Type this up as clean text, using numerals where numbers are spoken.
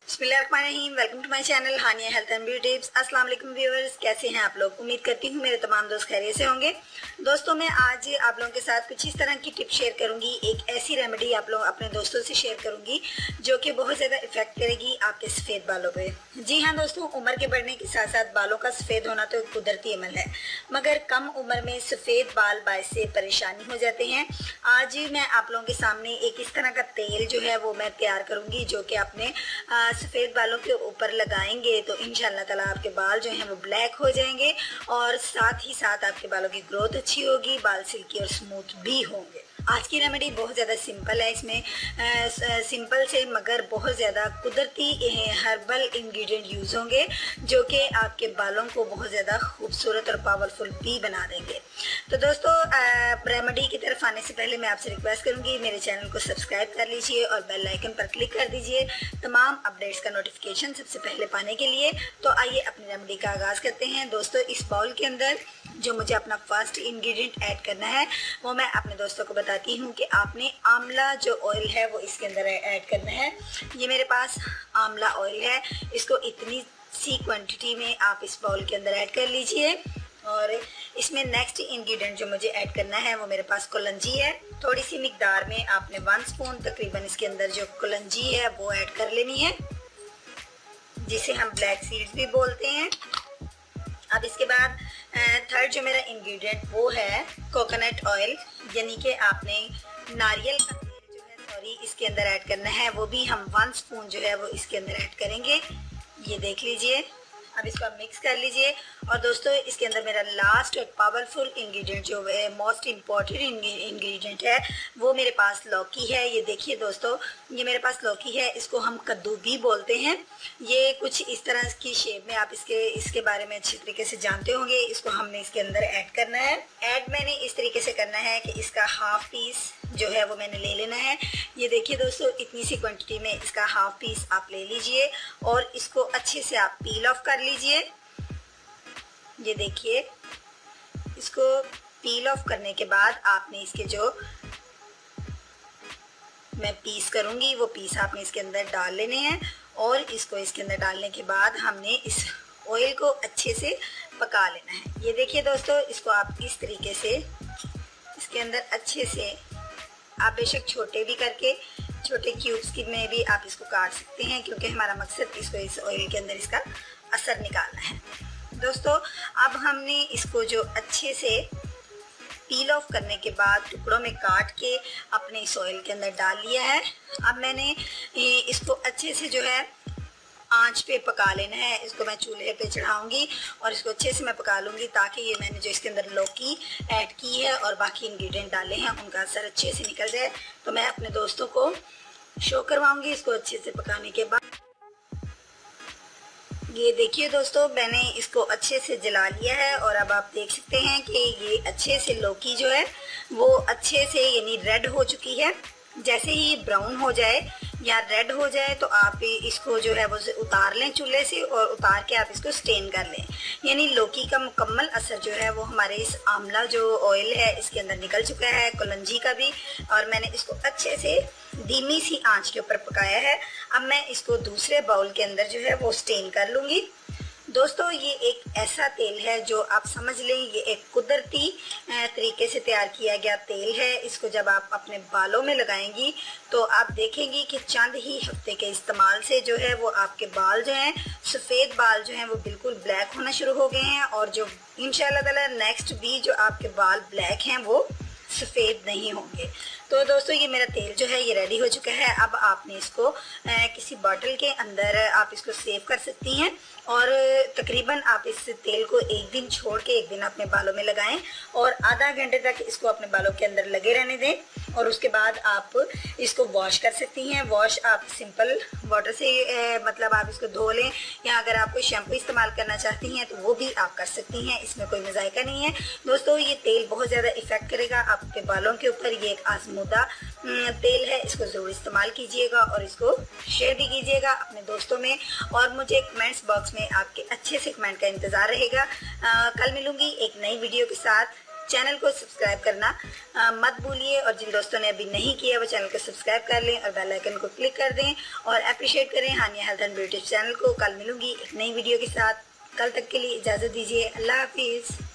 बिस्मिल्लाहिर्रहमानिर्रहीम। Welcome to my channel Hania health and beauty tips. अस्सलाम वालेकुम व्यूअर्स, कैसे हैं आप लोग? उम्मीद करती हूँ मेरे तमाम दोस्त खैरियत से होंगे। दोस्तों, मैं आज आप लोगों के साथ कुछ इस तरह की टिप शेयर करूंगी। एक ऐसी रेमेडी आप लोग अपने दोस्तों से शेयर करूंगी जो कि बहुत ज़्यादा इफेक्ट करेगी आपके सफ़ेद बालों पे। जी हाँ दोस्तों, उम्र के बढ़ने के साथ साथ बालों का सफ़ेद होना तो एक कुदरती अमल है, मगर कम उम्र में सफ़ेद बाल बायस से परेशानी हो जाते हैं। आज मैं आप लोगों के सामने एक इस तरह का तेल जो है वो मैं तैयार करूंगी जो कि अपने सफ़ेद बालों के ऊपर लगाएंगे तो इंशाल्लाह ताला आपके बाल जो हैं वो ब्लैक हो जाएंगे और साथ ही साथ आपके बालों की ग्रोथ अच्छी होगी, बाल सिल्की और स्मूथ भी होंगे। आज की रेमेडी बहुत ज़्यादा सिंपल है। इसमें सिंपल से मगर बहुत ज़्यादा कुदरती हर्बल इंग्रेडिएंट यूज़ होंगे जो कि आपके बालों को बहुत ज़्यादा खूबसूरत और पावरफुल भी बना देंगे। तो दोस्तों, रेमेडी की तरफ आने से पहले मैं आपसे रिक्वेस्ट करूंगी मेरे चैनल को सब्सक्राइब कर लीजिए और बेल आइकन पर क्लिक कर दीजिए तमाम अपडेट्स का नोटिफिकेशन सबसे पहले पाने के लिए। तो आइए अपनी रेमेडी का आगाज़ करते हैं। दोस्तों, इस बाउल के अंदर जो मुझे अपना फर्स्ट इंग्रेडिएंट ऐड करना है वो मैं अपने दोस्तों को बताती हूँ कि आपने आंवला जो ऑयल है वो इसके अंदर ऐड करना है। ये मेरे पास आंवला ऑयल है, इसको इतनी सी क्वांटिटी में आप इस बाउल के अंदर ऐड कर लीजिए। और इसमें नेक्स्ट इंग्रेडिएंट जो मुझे ऐड करना है वो मेरे पास कलौंजी है। थोड़ी सी मिकदार में आपने 1 स्पून तकरीबन इसके अंदर जो कलौंजी है वो ऐड कर लेनी है, जिसे हम ब्लैक सीड्स भी बोलते हैं। अब इसके बाद थर्ड जो मेरा इंग्रेडिएंट वो है कोकोनट ऑयल, यानी कि आपने नारियल का तेल जो है इसके अंदर ऐड करना है। वो भी हम 1 स्पून जो है वो इसके अंदर ऐड करेंगे। ये देख लीजिए। अब इसको आप मिक्स कर लीजिए। और दोस्तों, इसके अंदर मेरा लास्ट और पावरफुल इंग्रेडिएंट जो है मोस्ट इम्पॉर्टेंट इंग्रेडिएंट है वो मेरे पास लौकी है। ये देखिए दोस्तों, ये मेरे पास लौकी है, इसको हम कद्दू भी बोलते हैं। ये कुछ इस तरह की शेप में आप इसके बारे में अच्छी तरीके से जानते होंगे। इसको हमने इसके अंदर ऐड करना है। ऐड मैंने इस तरीके से करना है कि इसका हाफ पीस जो है वो मैंने ले लेना है। ये देखिए दोस्तों, इतनी सी क्वांटिटी में इसका हाफ पीस आप ले लीजिए और इसको अच्छे से आप पील ऑफ कर लीजिए। ये देखिए, इसको पील ऑफ करने के बाद आपने इसके जो मैं पीस करूंगी वो पीस आपने इसके अंदर डाल लेने हैं। और इसको इसके अंदर डालने के बाद हमने इस ऑयल को अच्छे से पका लेना है। ये देखिए दोस्तों, इसको आप इस तरीके से इसके अंदर अच्छे से आप बेशक छोटे भी करके छोटे क्यूब्स की में भी आप इसको काट सकते हैं, क्योंकि हमारा मकसद इसको इस ऑयल के अंदर इसका असर निकालना है। दोस्तों, अब हमने इसको जो अच्छे से पील ऑफ करने के बाद टुकड़ों में काट के अपने इस ऑयल के अंदर डाल लिया है। अब मैंने इसको अच्छे से जो है आंच पे पका लेना है। इसको मैं चूल्हे पे चढ़ाऊंगी और इसको अच्छे से मैं पका लूँगी ताकि ये मैंने जो इसके अंदर लौकी ऐड की है और बाकी इंग्रेडिएंट डाले हैं उनका असर अच्छे से निकल जाए। तो मैं अपने दोस्तों को शो करवाऊंगी इसको अच्छे से पकाने के बाद। ये देखिए दोस्तों, मैंने इसको अच्छे से जला लिया है और अब आप देख सकते हैं कि ये अच्छे से लौकी जो है वो अच्छे से यानी रेड हो चुकी है। जैसे ही ब्राउन हो जाए या रेड हो जाए तो आप इसको जो है वो उतार लें चूल्हे से और उतार के आप इसको स्टेन कर लें। यानी लौकी का मुकम्मल असर जो है वो हमारे इस आंवला जो ऑयल है इसके अंदर निकल चुका है, कलौंजी का भी। और मैंने इसको अच्छे से धीमी सी आंच के ऊपर पकाया है। अब मैं इसको दूसरे बाउल के अंदर जो है वो स्टेन कर लूँगी। दोस्तों, ये एक ऐसा तेल है जो आप समझ लें ये एक कुदरती तरीके से तैयार किया गया तेल है। इसको जब आप अपने बालों में लगाएंगी तो आप देखेंगी कि चंद ही हफ्ते के इस्तेमाल से जो है वो आपके बाल जो हैं सफ़ेद बाल जो हैं वो बिल्कुल ब्लैक होना शुरू हो गए हैं। और जो इंशाल्लाह ताला नेक्स्ट भी जो आपके बाल ब्लैक हैं वो सफ़ेद नहीं होंगे। तो दोस्तों, ये मेरा तेल जो है ये रेडी हो चुका है। अब आपने इसको किसी बॉटल के अंदर आप इसको सेव कर सकती हैं और तकरीबन आप इस तेल को एक दिन छोड़ के एक दिन अपने बालों में लगाएं और आधा घंटे तक इसको अपने बालों के अंदर लगे रहने दें। और उसके बाद आप इसको वॉश कर सकती हैं। वॉश आप सिंपल वाटर से मतलब आप इसको धो लें, या अगर आप कोई शैम्पू इस्तेमाल करना चाहती हैं तो वो भी आप कर सकती हैं। इसमें कोई मज़ायका नहीं है। दोस्तों, ये तेल बहुत ज़्यादा इफ़ेक्ट करेगा आपके बालों के ऊपर। ये एक आजमूदा तेल है, इसको ज़रूर इस्तेमाल कीजिएगा और इसको शेयर भी कीजिएगा अपने दोस्तों में। और मुझे कमेंट्स बॉक्स में आपके अच्छे से कमेंट का इंतज़ार रहेगा। कल मिलूँगी एक नई वीडियो के साथ। चैनल को सब्सक्राइब करना मत भूलिए, और जिन दोस्तों ने अभी नहीं किया वो चैनल को सब्सक्राइब कर लें और बेल आइकन को क्लिक कर दें और अप्रिशिएट करें हानिया हेल्थ एंड ब्यूटी चैनल को। कल मिलूंगी एक नई वीडियो के साथ, कल तक के लिए इजाज़त दीजिए। अल्लाह हाफिज़।